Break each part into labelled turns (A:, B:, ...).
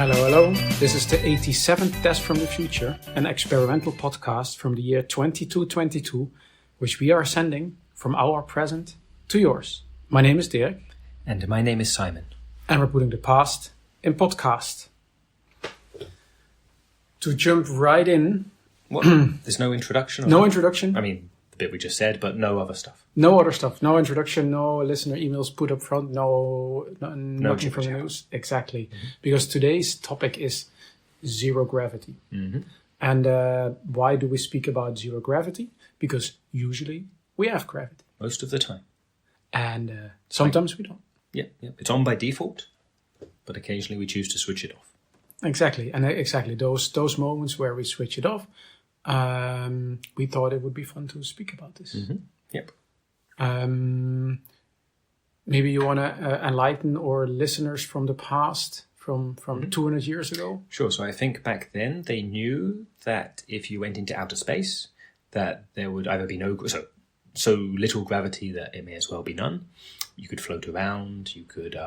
A: Hello. This is the 87th Test from the Future, an experimental podcast from the year 2222, which we are sending from our present to yours. My name is Dirk.
B: And my name is Simon.
A: And we're putting the past in podcast. To jump right in...
B: What? There's no introduction?
A: No introduction.
B: I mean, the bit we just said, but no other stuff.
A: No other stuff. No introduction, no listener emails put up front, nothing from the news. Exactly. Mm-hmm. Because today's topic is zero gravity.
B: Mm-hmm.
A: And why do we speak about zero gravity? Because usually we have gravity.
B: Most of the time.
A: And sometimes we don't.
B: Yeah. It's on by default, but occasionally we choose to switch it off.
A: Exactly. And exactly those moments where we switch it off, we thought it would be fun to speak about this.
B: Mm-hmm. Yep.
A: Maybe you want to enlighten our listeners from the past, from 200 years ago?
B: Sure. So I think back then they knew that if you went into outer space, that there would either be so little gravity that it may as well be none. You could float around. You could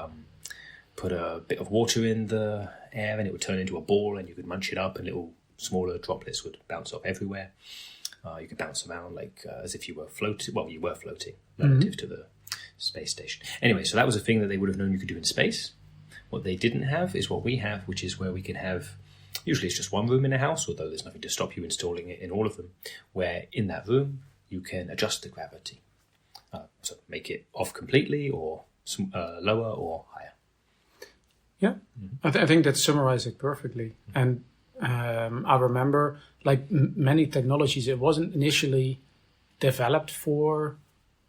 B: put a bit of water in the air and it would turn into a ball and you could munch it up and little smaller droplets would bounce off everywhere. You could bounce around like as if you were floating. Well, you were floating relative to the space station. Anyway, so that was a thing that they would have known you could do in space. What they didn't have is what we have, which is where we can have, usually it's just one room in a house, although there's nothing to stop you installing it in all of them, where in that room you can adjust the gravity. So make it off completely or lower or higher.
A: Yeah, I think that summarizes it perfectly. And I remember, like many technologies, it wasn't initially developed for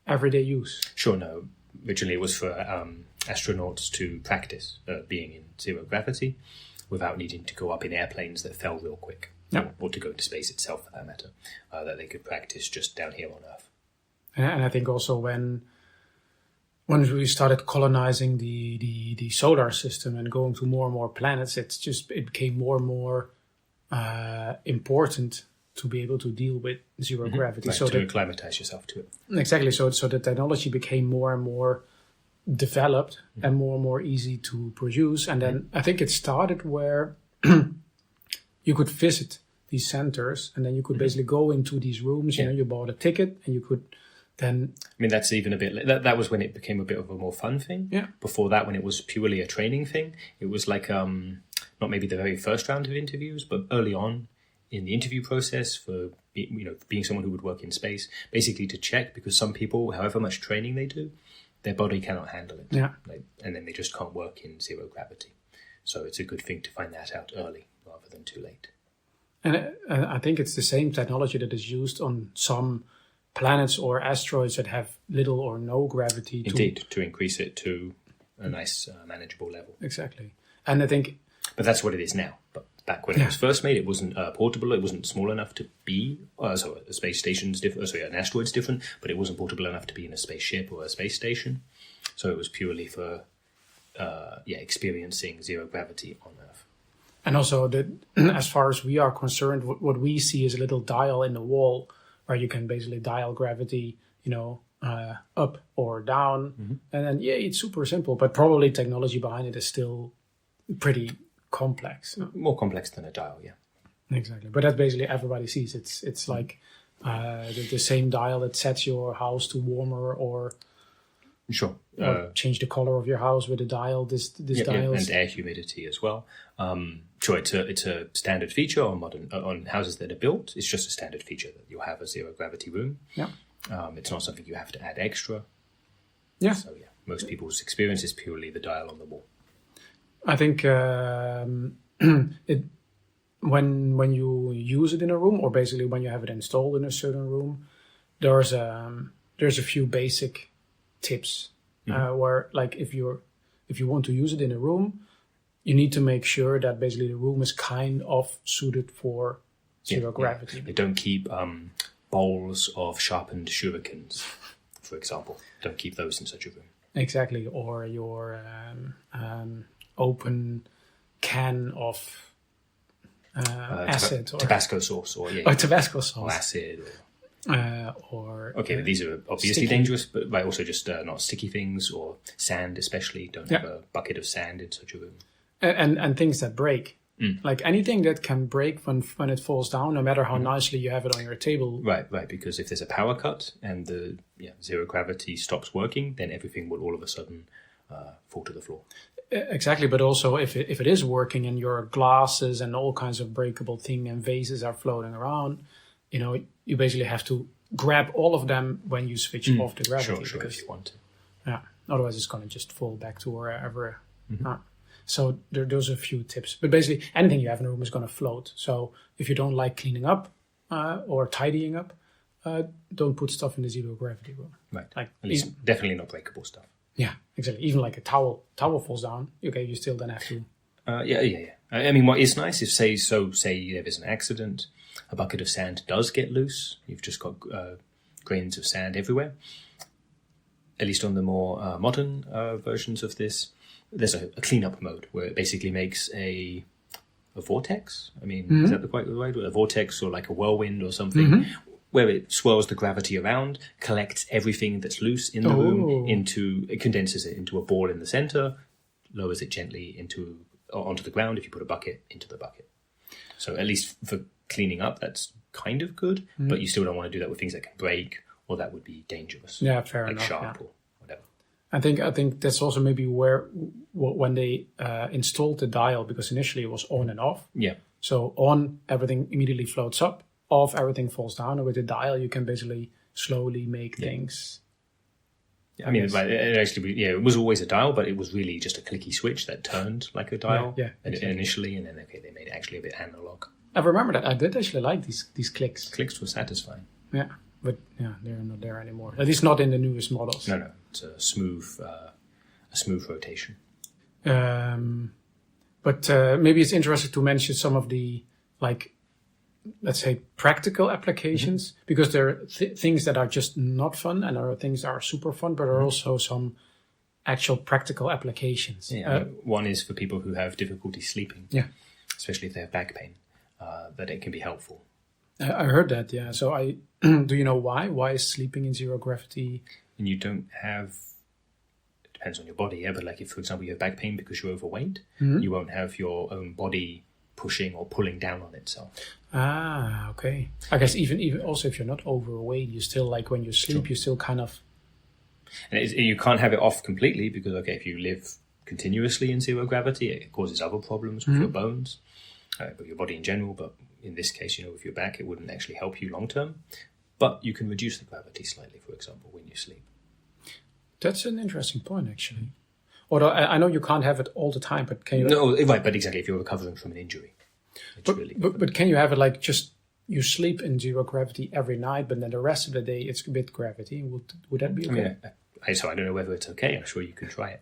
A: everyday use.
B: Sure, no. Originally it was for astronauts to practice being in zero gravity without needing to go up in airplanes that fell real quick.
A: Yep.
B: Or to go into space itself, for that matter. That they could practice just down here on Earth.
A: And I think also when we started colonizing the solar system and going to more and more planets, it became more and more important to be able to deal with zero gravity.
B: Right, so to acclimatize yourself to it.
A: Exactly. So the technology became more and more developed and more easy to produce. And then I think it started where you could visit these centers and then you could basically go into these rooms. You know, you bought a ticket and you could then...
B: I mean, that's even a bit... That was when it became a bit of a more fun thing.
A: Yeah.
B: Before that, when it was purely a training thing, it was like... not maybe the very first round of interviews, but early on in the interview process for being someone who would work in space, basically to check, because some people, however much training they do, their body cannot handle it.
A: Yeah.
B: And then they just can't work in zero gravity. So it's a good thing to find that out early rather than too late.
A: And I think it's the same technology that is used on some planets or asteroids that have little or no gravity.
B: Indeed, to increase it to a nice manageable level.
A: Exactly. And I think...
B: But that's what it is now. But back when it was first made, it wasn't portable. It wasn't small enough to be. So a space station's different. An asteroid's different, but it wasn't portable enough to be in a spaceship or a space station. So it was purely for experiencing zero gravity on Earth.
A: And also, as far as we are concerned, what we see is a little dial in the wall where you can basically dial gravity, up or down. Mm-hmm. And then it's super simple, but probably technology behind it is still pretty complex.
B: More complex than a dial, yeah.
A: Exactly. But that's basically everybody sees. It's like the same dial that sets your house to warmer or
B: sure
A: or change the color of your house with a dial. This dial
B: and air humidity as well. Sure, it's a standard feature on houses that are built. It's just a standard feature that you'll have a zero gravity room.
A: Yeah.
B: It's not something you have to add extra.
A: Yeah.
B: So most people's experience is purely the dial on the wall.
A: I think when you use it in a room, or basically when you have it installed in a certain room, there's a few basic tips where, like, if you want to use it in a room, you need to make sure that basically the room is kind of suited for zero gravity.
B: Yeah. They don't keep bowls of sharpened shurikens, for example. Don't keep those in such a room.
A: Exactly, or your open can of acid or
B: Tabasco sauce, or
A: Tabasco sauce,
B: or acid,
A: but
B: these are obviously dangerous, but also just not sticky things or sand, especially. Don't have a bucket of sand in such a room.
A: and things that break. Like anything that can break when it falls down, no matter how nicely you have it on your table.
B: Right. Because if there's a power cut and the zero gravity stops working, then everything will all of a sudden fall to the floor.
A: Exactly, but also if it is working and your glasses and all kinds of breakable things and vases are floating around, you basically have to grab all of them when you switch off the gravity.
B: Sure, if you want to.
A: Yeah, otherwise it's going to just fall back to wherever. So those are a few tips. But basically, anything you have in a room is going to float. So if you don't like cleaning up or tidying up, don't put stuff in the zero gravity room.
B: Right. At least definitely not breakable stuff.
A: Yeah, exactly. Even like a towel falls down. Okay, you still then have to.
B: Yeah. I mean, what is nice is say there is an accident, a bucket of sand does get loose. You've just got grains of sand everywhere. At least on the more modern versions of this, there's a cleanup mode where it basically makes a vortex. I mean, is that the right word? A vortex or like a whirlwind or something, where it swirls the gravity around, collects everything that's loose in the room it condenses it into a ball in the center, lowers it gently onto the ground if you put a bucket into the bucket. So at least for cleaning up, that's kind of good, but you still don't want to do that with things that can break or that would be dangerous.
A: Yeah, fair enough.
B: Like sharp or whatever.
A: I think that's also maybe when they installed the dial, because initially it was on and off.
B: Yeah.
A: So on, everything immediately floats up. Off, everything falls down. And with the dial, you can basically slowly make things.
B: I mean, it was always a dial, but it was really just a clicky switch that turned like a dial initially, and then they made it actually a bit analog.
A: I remember that. I did actually like these clicks.
B: Clicks were satisfying.
A: Yeah, but they're not there anymore. At least not in the newest models.
B: No, it's a smooth rotation.
A: But maybe it's interesting to mention some of the let's say practical applications, because there are things that are just not fun and there are things that are super fun, but there are also some actual practical applications.
B: Yeah, one is for people who have difficulty sleeping.
A: Yeah,
B: especially if they have back pain, that it can be helpful.
A: I heard that. Yeah. So do you know why? Why is sleeping in zero gravity?
B: And you don't have. It depends on your body, yeah. But like if, for example, you have back pain because you're overweight, you won't have your own body pushing or pulling down on itself.
A: Ah, okay. I guess even also if you're not overweight, you still when you sleep, you still kind of.
B: And you can't have it off completely because if you live continuously in zero gravity, it causes other problems with your bones, with your body in general. But in this case, with your back, it wouldn't actually help you long term. But you can reduce the gravity slightly, for example, when you sleep.
A: That's an interesting point, actually. Although I know you can't have it all the time, but can you?
B: No, right, but exactly if you're recovering from an injury.
A: But can you have it just you sleep in zero gravity every night, but then the rest of the day it's with gravity? Would that be okay?
B: I don't know whether it's okay. I'm sure you can try it.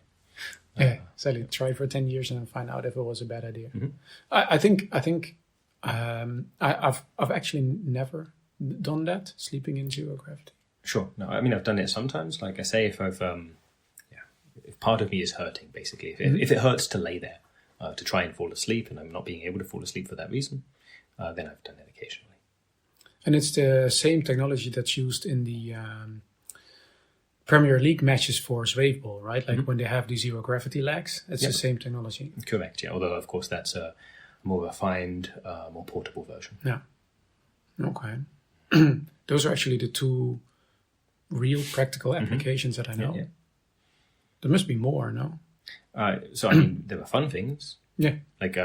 A: Yeah, exactly. Try it for 10 years and then find out if it was a bad idea. I think I've actually never done that, sleeping in zero gravity.
B: Sure. No, I mean I've done it sometimes. Like I say, if I've if part of me is hurting, basically, if it hurts to lay there to try and fall asleep, and I'm not being able to fall asleep for that reason, then I've done it occasionally.
A: And it's the same technology that's used in the Premier League matches for Zwaveball, right? Like when they have the zero gravity legs, it's the same technology.
B: Correct, yeah. Although, of course, that's a more refined, more portable version.
A: Yeah. Okay. Those are actually the two real practical applications that I know. Yeah. There must be more, no?
B: So, I mean, there are fun things.
A: Yeah.
B: Like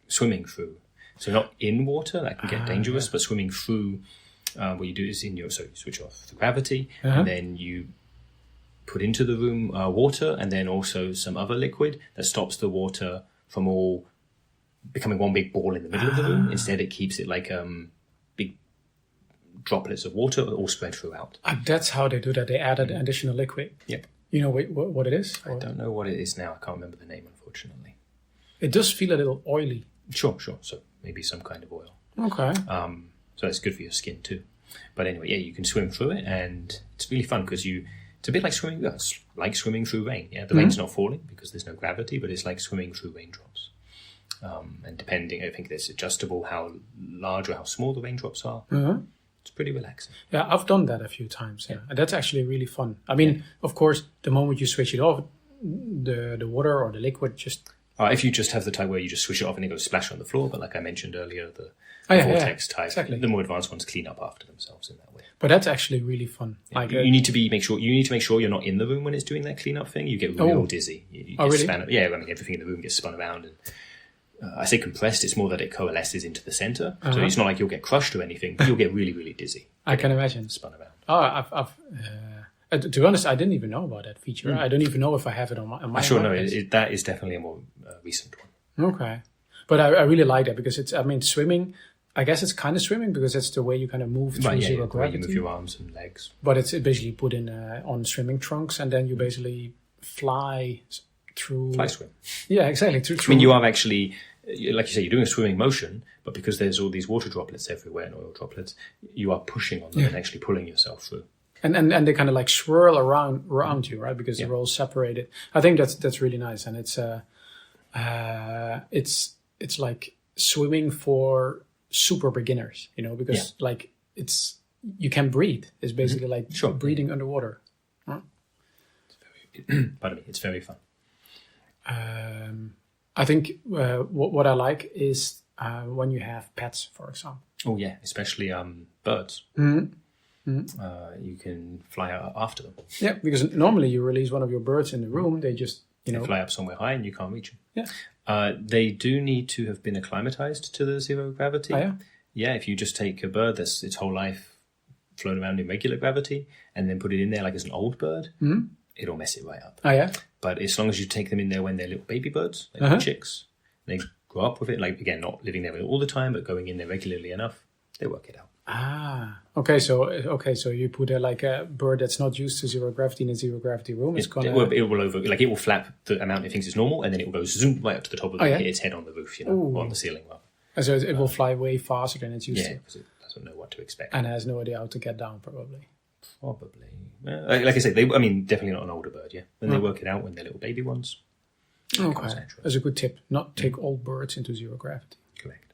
B: swimming through. So not in water, that can get dangerous, but swimming through, what you do is you switch off the gravity, and then you put into the room water and then also some other liquid that stops the water from all becoming one big ball in the middle of the room. Instead, it keeps it like big droplets of water all spread throughout.
A: That's how they do that. They added additional liquid.
B: Yep.
A: You know what it is?
B: I don't know what it is now. I can't remember the name, unfortunately.
A: It does feel a little oily.
B: Sure. So maybe some kind of oil.
A: Okay.
B: So it's good for your skin too. But anyway, you can swim through it, and it's really fun because it's a bit like swimming. It's like swimming through rain. Yeah, the rain's not falling because there's no gravity, but it's like swimming through raindrops. And depending, I think it's adjustable how large or how small the raindrops are. It's pretty relaxing.
A: Yeah, I've done that a few times. Yeah, and that's actually really fun. I mean, of course, the moment you switch it off, the water or the liquid just
B: If you just have the type where you just swish it off and it goes splash on the floor, but like I mentioned earlier, the
A: yeah,
B: vortex type,
A: exactly.
B: the more advanced ones clean up after themselves in that way.
A: But that's actually really fun.
B: Yeah,
A: Like
B: you need to make sure you're not in the room when it's doing that cleanup thing. You get real dizzy. You get
A: really?
B: Everything in the room gets spun around. And I say compressed. It's more that it coalesces into the center. So it's not like you'll get crushed or anything, but you'll get really, really dizzy.
A: I can imagine.
B: Spun around.
A: To be honest, I didn't even know about that feature. I don't even know if I have it on my.
B: Sure, no, that is definitely a more recent one.
A: Okay, but I really like that because it's. I mean, swimming. I guess it's kind of swimming because it's the way you kind of move through zero gravity.
B: You move your arms and legs.
A: But it's basically put in on swimming trunks, and then you basically fly through.
B: Fly swim.
A: Yeah, exactly.
B: I mean, you are actually, like you say, you're doing a swimming motion, but because there's all these water droplets everywhere and oil droplets, you are pushing on them and actually pulling yourself through.
A: And they kind of like swirl around you, right? Because they're all separated. I think that's really nice, and it's like swimming for super beginners, because like you can breathe. It's basically like breathing underwater. Huh?
B: Pardon me, it's very fun.
A: I think what I like is when you have pets, for example.
B: Oh yeah, especially birds.
A: Mm-hmm.
B: You can fly out after them.
A: Yeah, because normally you release one of your birds in the room, they just
B: they fly up somewhere high and you can't reach them.
A: Yeah.
B: They do need to have been acclimatized to the zero gravity.
A: Oh, yeah?
B: Yeah, if you just take a bird that's its whole life flown around in regular gravity and then put it in there like as an old bird, it'll mess it right up.
A: Oh, yeah?
B: But as long as you take them in there when they're little baby birds, like little chicks, they grow up with it, like, again, not living there all the time, but going in there regularly enough, they work it out.
A: Ah, okay. So you put like a bird that's not used to zero gravity in a zero gravity room. It
B: will flap the amount it thinks is normal, and then it will go zoom right up to the top of it and hit its head on the roof, or on the ceiling.
A: So it will fly way faster than it's used to.
B: Yeah, because it doesn't know what to expect
A: and has no idea how to get down, probably.
B: Probably. Like I say, definitely not an older bird. Yeah, when they work it out when they're little baby ones.
A: Okay, that's a good tip. Not take all birds into zero gravity.
B: Correct.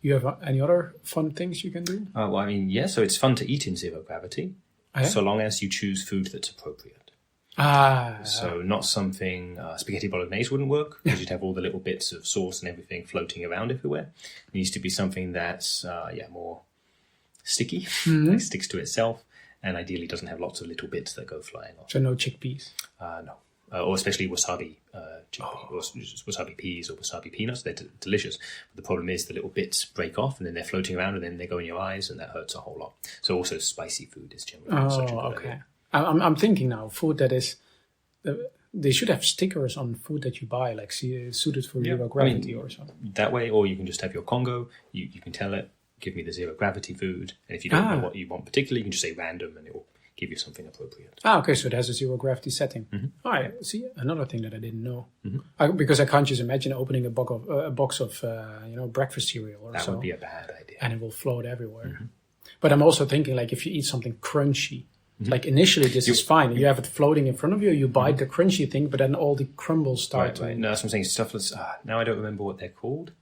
A: You have any other fun things you can do?
B: So it's fun to eat in zero gravity, so long as you choose food that's appropriate. So not something, spaghetti bolognese wouldn't work, because you'd have all the little bits of sauce and everything floating around everywhere. It needs to be something that's, more sticky, like sticks to itself, and ideally doesn't have lots of little bits that go flying off.
A: So no chickpeas?
B: No. Or especially wasabi chickpea, or wasabi peas or wasabi peanuts. They're delicious. But the problem is the little bits break off and then they're floating around and then they go in your eyes and that hurts a whole lot. So also spicy food is generally such a good idea.
A: I'm thinking now, food that is... they should have stickers on food that you buy, like suited for zero gravity or something.
B: That way, or you can just have your Congo. You can tell it, give me the zero gravity food. And if you don't know what you want particularly, you can just say random and it will give you something appropriate.
A: Okay, so it has a zero gravity setting. All right, see, another thing that I didn't know. Because I can't just imagine opening a box of breakfast cereal or so.
B: That would be a bad idea.
A: And it will float everywhere. But I'm also thinking, like, if you eat something crunchy, like initially this is fine. You have it floating in front of you, you bite the crunchy thing, but then all the crumbles start to...
B: Right. No, that's what I'm saying. Stuff that's... now I don't remember what they're called,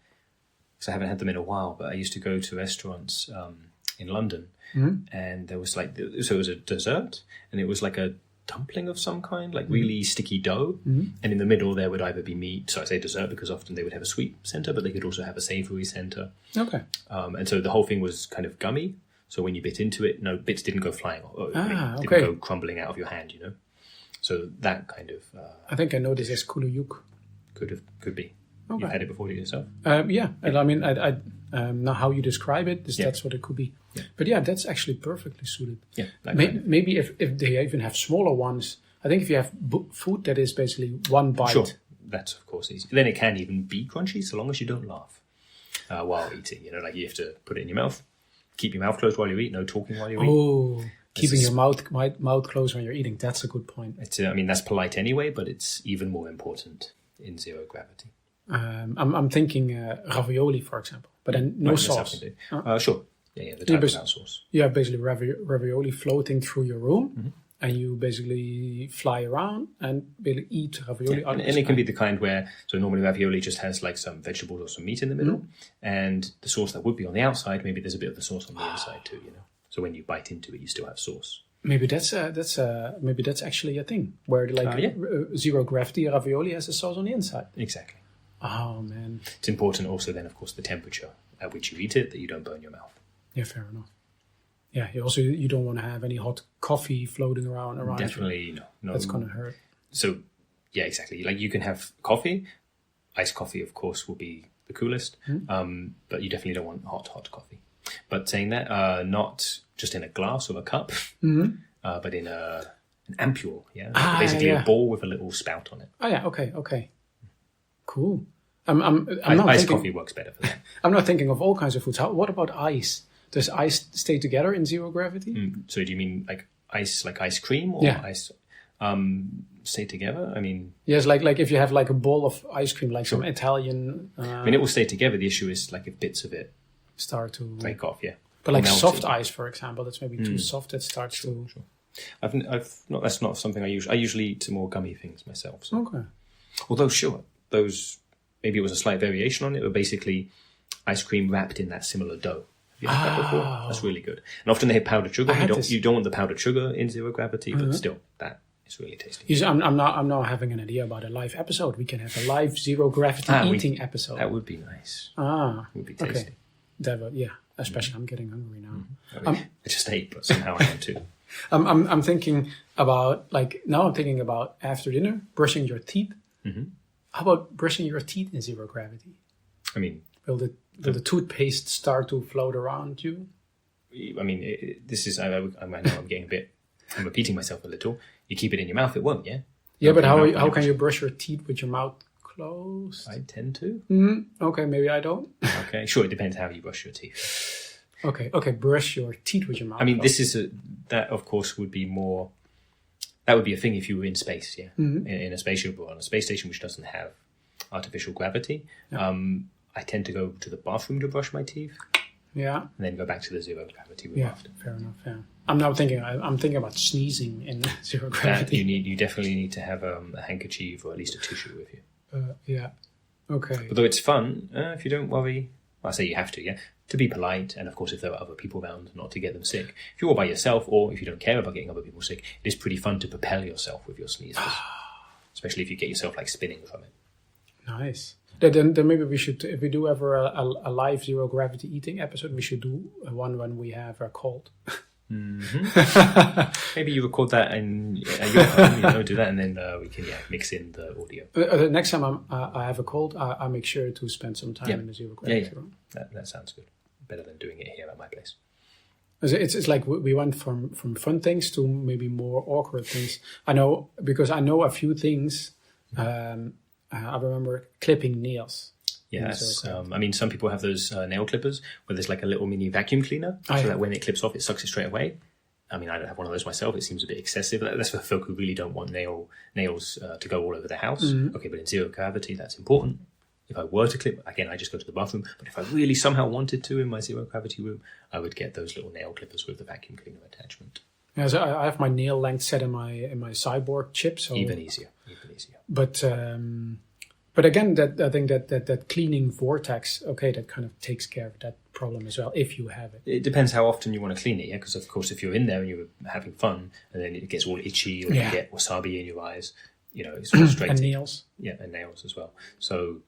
B: because I haven't had them in a while, but I used to go to restaurants in London, and there was so it was a dessert, and it was like a dumpling of some kind, like really sticky dough, and in the middle there would either be meat, so I say dessert because often they would have a sweet center, but they could also have a savory center.
A: Okay.
B: And so the whole thing was kind of gummy, so when you bit into it, no, bits didn't go flying, didn't go crumbling out of your hand, So that kind of...
A: I think I know this as kulujuk.
B: Could be.
A: Okay.
B: You've had it before yourself?
A: Yeah, and I mean, I now how you describe it, that's what it could be.
B: Yeah.
A: But yeah, that's actually perfectly suited.
B: Yeah.
A: Maybe if they even have smaller ones, I think if you have food that is basically one bite.
B: Sure, that's of course easy. Then it can even be crunchy, so long as you don't laugh while eating. Like you have to put it in your mouth, keep your mouth closed while you eat, no talking while you eat.
A: Oh, keeping your mouth closed when you're eating, that's a good point.
B: That's polite anyway, but it's even more important in zero gravity.
A: I'm thinking ravioli, for example, but then no sauce.
B: Sure. Yeah, the type without sauce.
A: You have basically ravioli floating through your room, and you basically fly around and basically eat ravioli.
B: Yeah, and it can be the kind where, so normally ravioli just has like some vegetables or some meat in the middle, and the sauce that would be on the outside, maybe there's a bit of the sauce on the inside too, So when you bite into it, you still have sauce.
A: Maybe that's actually a thing where zero gravity ravioli has a sauce on the inside.
B: Exactly.
A: Oh man,
B: it's important also then, of course, the temperature at which you eat it, that you don't burn your mouth.
A: Yeah, fair enough. Yeah, you don't want to have any hot coffee floating around.
B: Definitely no.
A: That's gonna hurt.
B: So yeah, exactly. Like you can have coffee. Iced coffee, of course, will be the coolest. But you definitely don't want hot coffee. But saying that, not just in a glass or a cup, but in an ampule. Yeah, basically a bowl with a little spout on it.
A: Oh yeah, okay. Cool. I'm
B: iced coffee works better for that.
A: I'm not thinking of all kinds of foods. What about ice? Does ice stay together in zero gravity?
B: So do you mean like ice cream or ice stay together? I mean,
A: yes, like if you have like a bowl of ice cream, like some Italian.
B: I mean, it will stay together. The issue is like if bits of it
A: start to
B: break off. Yeah,
A: but like soft ice, for example, that's maybe too soft. It starts to.
B: Sure. I've not. That's not something I usually eat some more gummy things myself. So.
A: Okay.
B: Although those maybe it was a slight variation on it, but basically ice cream wrapped in that similar dough. Have you had that before? That's really good. And often they have powdered sugar. You don't want the powdered sugar in zero gravity, but still, that is really tasty.
A: I'm now having an idea about a live episode. We can have a live zero gravity eating episode.
B: That would be nice.
A: It
B: would be tasty.
A: Okay. That would, especially I'm getting hungry now.
B: I mean, I just ate, but somehow I am too.
A: I'm thinking about after dinner brushing your teeth. How about brushing your teeth in zero gravity?
B: I mean,
A: will the toothpaste start to float around you?
B: I mean, this is. I know I'm repeating myself a little. You keep it in your mouth, it won't. Yeah.
A: Yeah, but how can you brush your teeth with your mouth closed?
B: I tend to.
A: Okay, maybe I don't.
B: Okay, sure. It depends how you brush your teeth.
A: Okay. Brush your teeth with your mouth.
B: I mean, closed. That of course would be more. That would be a thing if you were in space, yeah. In a spaceship or on a space station which doesn't have artificial gravity. Yeah. I tend to go to the bathroom to brush my teeth. Yeah. And then go back to the zero gravity room after.
A: Fair enough, yeah. I'm thinking about sneezing in zero gravity.
B: You definitely need to have a handkerchief or at least a tissue with you.
A: Yeah. Okay.
B: Although it's fun, if you don't worry, I say you have to, to be polite, and of course if there are other people around, not to get them sick. If you're all by yourself, or if you don't care about getting other people sick, it is pretty fun to propel yourself with your sneezes. Especially if you get yourself like spinning from it.
A: Nice. Then maybe we should, if we do ever a live zero gravity eating episode, we should do one when we have a cold.
B: Maybe you record that in your home, do that, and then we can mix in the audio.
A: The next time I have a cold, I make sure to spend some time in the zero gravity room.
B: That sounds good. Better than doing it here at my place.
A: It's like we went from fun things to maybe more awkward things. I know a few things. I remember clipping nails.
B: Yes, I mean, some people have those nail clippers where there's like a little mini vacuum cleaner, that when it clips off, it sucks it straight away. I mean, I don't have one of those myself. It seems a bit excessive. That's for folk who really don't want nails to go all over the house. Okay, but in zero gravity, that's important. If I were to clip, again, I just go to the bathroom. But if I really somehow wanted to in my zero gravity room, I would get those little nail clippers with the vacuum cleaner attachment.
A: Yeah, so I have my nail length set in my cyborg chip. So
B: even easier.
A: But again, I think that cleaning vortex, that kind of takes care of that problem as well, if you have it. It
B: depends how often you want to clean it, because of course if you're in there and you're having fun and then it gets all itchy or you get wasabi in your eyes, it's frustrating.
A: And nails.
B: Yeah, and nails as well. So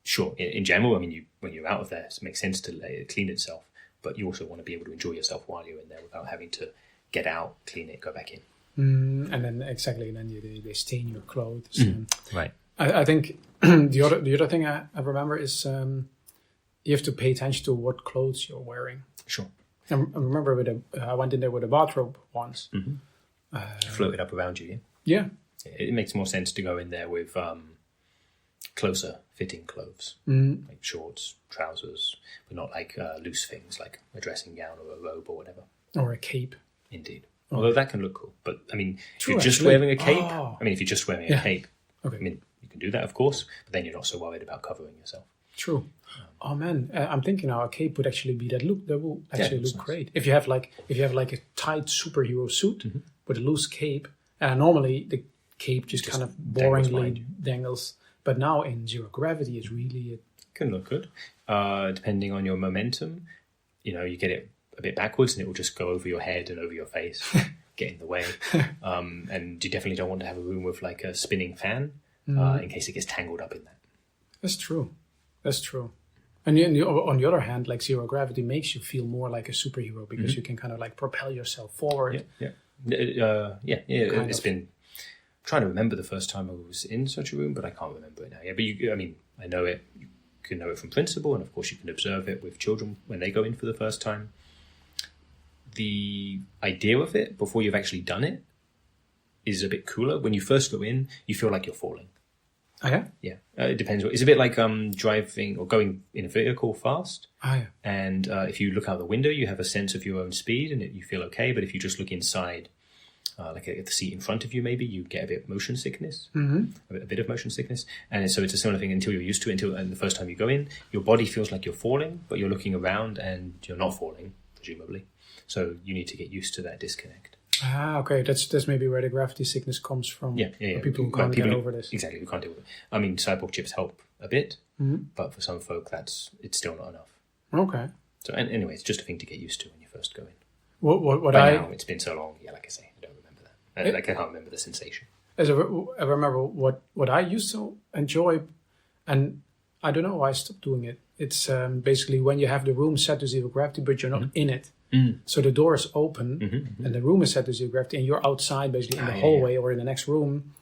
B: sure, in general, I mean, when you're out of there, it makes sense to let it clean itself, but you also want to be able to enjoy yourself while you're in there without having to get out, clean it, go back in.
A: And then they stain your clothes.
B: Right.
A: I think the other thing I remember is you have to pay attention to what clothes you're wearing.
B: Sure.
A: I remember I went in there with a bathrobe once.
B: Float it up around you,
A: yeah?
B: Yeah. It makes more sense to go in there with closer fitting clothes, like shorts, trousers, but not like loose things like a dressing gown or a robe or whatever.
A: Or a cape.
B: Indeed. Although that can look cool. But, I mean, if you're just wearing a cape, a cape, I mean, you can do that, of course, but then you're not so worried about covering yourself.
A: True. Oh man, I'm thinking now a cape would actually be that look. That will actually look great. If you have like a tight superhero suit with a loose cape, normally the cape just kind of boringly dangles. But now in zero gravity, it's really
B: can look good. Depending on your momentum, you get it a bit backwards, and it will just go over your head and over your face, get in the way. And you definitely don't want to have a room with like a spinning fan in case it gets tangled up in that.
A: That's true. And on the other hand, like zero gravity makes you feel more like a superhero because you can kind of like propel yourself forward.
B: It's been trying to remember the first time I was in such a room, but I can't remember it now. Yeah, but I know it. You can know it from principle, and of course you can observe it with children when they go in for the first time. The idea of it before you've actually done it is a bit cooler. When you first go in, you feel like you're falling.
A: Oh, yeah?
B: Yeah. It depends. It's a bit like driving or going in a vehicle fast.
A: Oh, yeah.
B: And if you look out the window, you have a sense of your own speed and you feel okay. But if you just look inside, like at the seat in front of you, maybe you get a bit of motion sickness, a bit of motion sickness. And so it's a similar thing until you're used to it. And the first time you go in, your body feels like you're falling, but you're looking around and you're not falling, presumably. So you need to get used to that disconnect.
A: Okay. That's maybe where the gravity sickness comes from.
B: Yeah.
A: For people who can't get over this.
B: Exactly, who can't deal with it. I mean, cyborg chips help a bit, but for some folk, it's still not enough.
A: Okay.
B: So anyway, it's just a thing to get used to when you first go in.
A: Now,
B: it's been so long. Yeah, like I say, I don't remember that. I can't remember the sensation.
A: As I remember what I used to enjoy, and I don't know why I stopped doing it. It's basically when you have the room set to zero gravity, but you're not in it. So the door is open and the room is set to zero gravity and you're outside basically in the hallway or in the next room,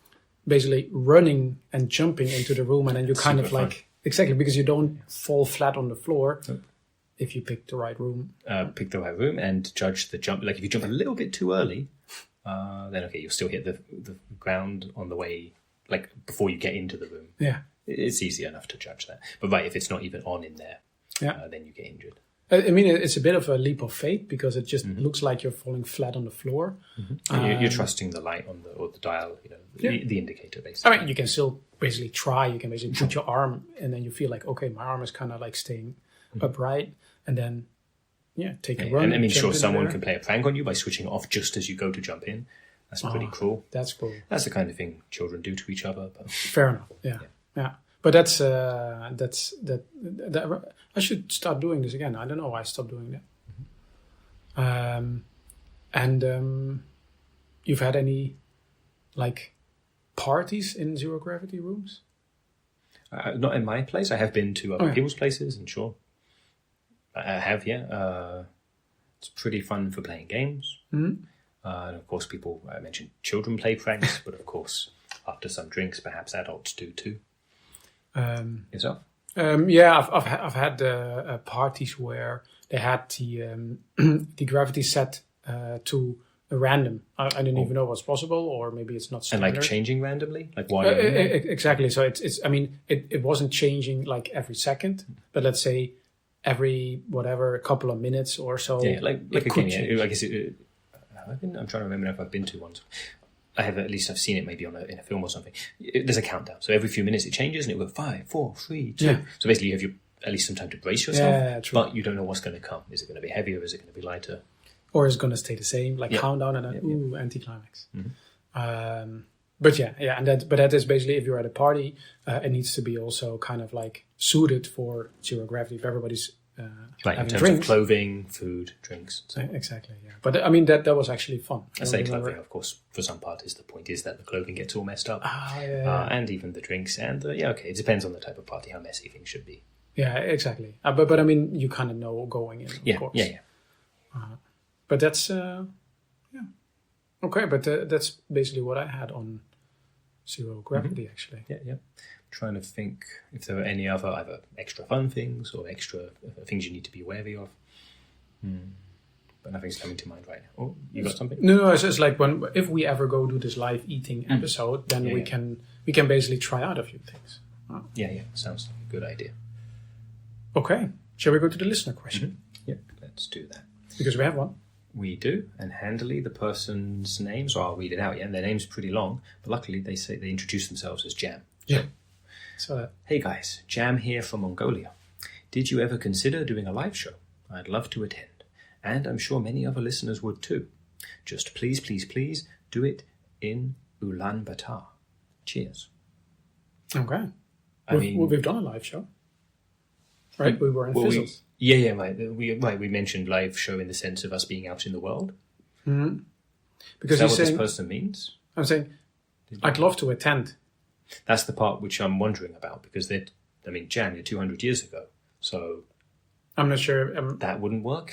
A: basically running and jumping into the room, and then you kind of like... Fun. Exactly, because you don't fall flat on the floor if you pick the right room.
B: Pick the right room and judge the jump. Like if you jump a little bit too early, then okay, you'll still hit the ground on the way, like before you get into the room.
A: Yeah.
B: It's easy enough to judge that. But right, if it's not even on in there, then you get injured.
A: I mean, it's a bit of a leap of faith because it just looks like you're falling flat on the floor.
B: And you're trusting the light on the dial, the indicator, basically.
A: I mean, you can still basically try. You can basically put your arm, and then you feel like, okay, my arm is kind of like staying upright, and then take a run.
B: And I mean, sure, someone can play a prank on you by switching off just as you go to jump in. That's pretty cruel.
A: That's cool.
B: That's the kind of thing children do to each other. But
A: fair enough. Yeah. But that's I should start doing this again. I don't know why I stopped doing that. And you've had any like parties in zero gravity rooms?
B: Not in my place. I have been to other people's places, and sure, I have. Yeah, it's pretty fun for playing games. And of course, I mentioned children play pranks, but of course, after some drinks, perhaps adults do too. Yourself?
A: I've had parties where they had the gravity set to a random. I didn't even know it was possible, or maybe it's not standard.
B: And like changing randomly, like why?
A: Exactly. So it's. I mean, it wasn't changing like every second, but let's say every a couple of minutes or so.
B: Yeah, like again, I guess I'm trying to remember if I've been to one. I've seen it maybe in a film or something. There's a countdown. So every few minutes it changes and it will go 5, 4, 3, 2. Yeah. So basically you have at least some time to brace yourself, but you don't know what's going to come. Is it going to be heavier? Is it going to be lighter? Or is it going to stay the same? Like countdown and then, anticlimax. But that is basically if you're at a party, it needs to be also kind of like suited for zero gravity. If everybody's in terms of clothing, food, drinks. So.
A: Exactly, yeah. But I mean, that was actually fun.
B: I say clothing, of course, for some parties, the point is that the clothing gets all messed up. And even the drinks. And it depends on the type of party, how messy things should be.
A: Yeah, exactly. But I mean, you kind of know going in, of course.
B: Yeah.
A: But that's, Okay, but that's basically what I had on zero gravity, actually.
B: Yeah. Trying to think if there were any other either extra fun things or extra things you need to be wary of. But nothing's coming to mind right now. Oh, you got something?
A: No, it's just like if we ever go do this live eating episode, then we can basically try out a few things.
B: Yeah. Sounds like a good idea.
A: Okay. Shall we go to the listener question?
B: Yeah, let's do that.
A: Because we have one.
B: We do, and handily the person's name, so I'll read it out, and their name's pretty long, but luckily they introduce themselves as Jam.
A: So,
B: hey guys, Jam here from Mongolia. Did you ever consider doing a live show? I'd love to attend, and I'm sure many other listeners would too. Just please do it in Ulaanbaatar. Cheers.
A: Okay. We've done a live show. right? We were in fizzles.
B: Right. We mentioned live show in the sense of us being out in the world.
A: Mm-hmm. Because
B: is that what this person means?
A: I'm saying, I'd love to attend.
B: That's the part which I'm wondering about, because Jan, you're 200 years ago, so
A: I'm not sure
B: that wouldn't work.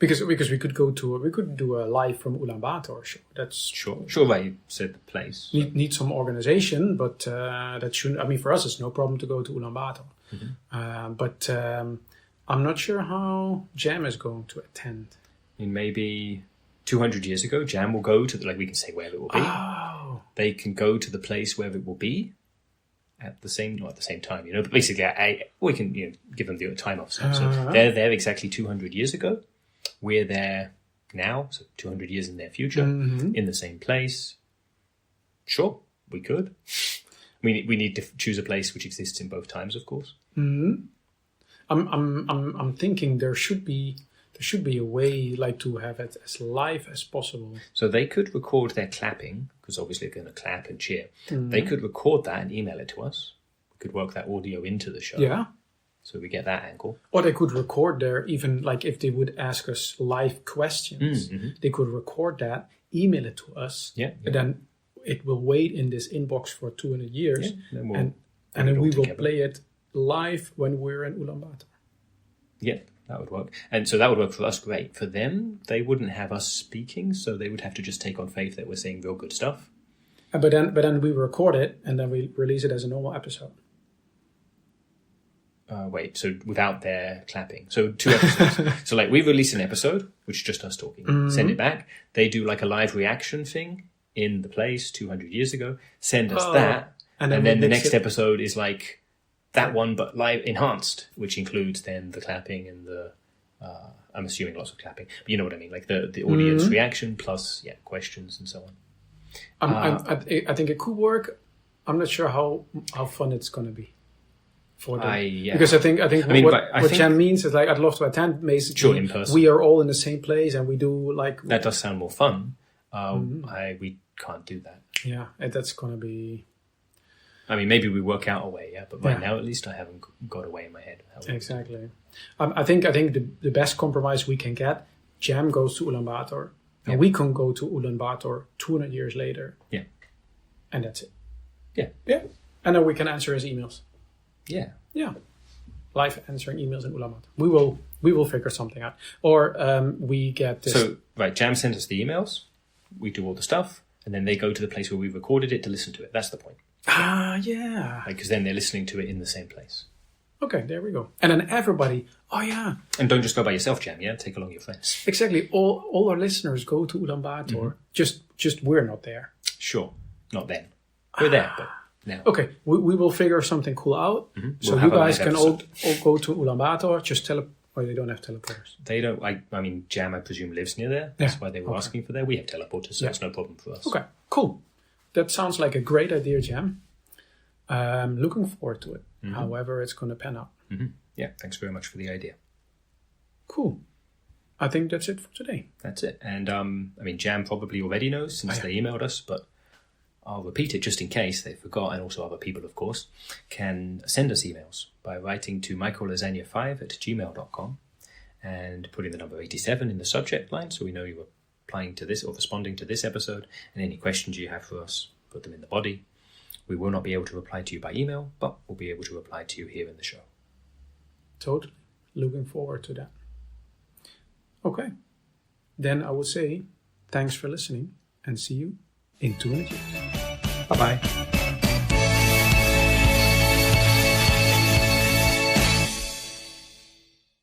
A: because we could do a live from Ulaanbaatar show. That's
B: sure. Right, you said the place.
A: Need some organization, but that shouldn't. I mean, for us, it's no problem to go to Ulaanbaatar.
B: Mm-hmm.
A: But I'm not sure how Jam is going to attend.
B: I mean, maybe 200 years ago, Jam will go to we can say where it will be.
A: Oh.
B: They can go to the place where it will be not at the same time, but basically we can give them the time off. So they're there exactly 200 years ago. We're there now, so 200 years in their future, in the same place. Sure, we could. We need to choose a place which exists in both times, of course.
A: Mm-hmm. I'm thinking there should be a way to have it as live as possible.
B: So they could record their clapping, because obviously they're going to clap and cheer. Mm-hmm. They could record that and email it to us. We could work that audio into the show.
A: Yeah.
B: So we get that angle.
A: Or they could record there, even if they would ask us live questions, they could record that, email it to us, and then it will wait in this inbox for 200 years, and then we will play it live when we're in Ulaanbaatar.
B: Yeah, that would work. And so that would work for us great. For them, they wouldn't have us speaking, so they would have to just take on faith that we're saying real good stuff.
A: But then we record it, and then we release it as a normal episode.
B: So without their clapping. So 2 episodes. So we release an episode, which is just us talking, send it back. They do a live reaction thing in the place 200 years ago, send us that, and then the next episode is that one, but live enhanced, which includes then the clapping and the, I'm assuming lots of clapping, but you know what I mean, the audience reaction plus, questions and so on.
A: I think it could work. I'm not sure how fun it's going to be. For them. Because I think what Jam means is I'd love to attend. Basically,
B: sure, in person.
A: We are all in the same place and we do
B: that does sound more fun. We can't do that.
A: Yeah, that's gonna be.
B: I mean, maybe we work out a way, but right now at least I haven't got a way in my head.
A: Exactly. I think the best compromise we can get. Jam goes to Ulaanbaatar, and we can go to Ulaanbaatar 200 years later.
B: Yeah,
A: and that's it.
B: Yeah,
A: and then we can answer his emails. Yeah. Live answering emails in Ulaanbaatar. We will figure something out. Or we get this.
B: So, Jam sends us the emails. We do all the stuff. And then they go to the place where we recorded it to listen to it. That's the point.
A: Yeah.
B: Because then they're listening to it in the same place.
A: Okay, there we go. And then everybody,
B: And don't just go by yourself, Jam, Take along your friends.
A: Exactly. All our listeners go to Ulaanbaatar. Just we're not there.
B: Sure. Not then. We're there, but... now.
A: Okay, we will figure something cool out. So you guys can all go to Ulaanbaatar. Just they don't have teleporters.
B: They don't. I mean, Jam, I presume, lives near there. That's why they were asking for there. We have teleporters, so it's no problem for us.
A: Okay, cool. That sounds like a great idea, Jam. Looking forward to it. However, it's going to pan out.
B: Yeah, thanks very much for the idea.
A: Cool. I think that's it for today.
B: That's it. And Jam probably already knows since they emailed us, but I'll repeat it just in case they forgot, and also other people, of course, can send us emails by writing to microlasagna5@gmail.com and putting the number 87 in the subject line so we know you're applying to this or responding to this episode, and any questions you have for us, put them in the body. We will not be able to reply to you by email, but we'll be able to reply to you here in the show.
A: Totally. Looking forward to that. Okay. Then I will say thanks for listening and see you in 200 years. Bye-bye.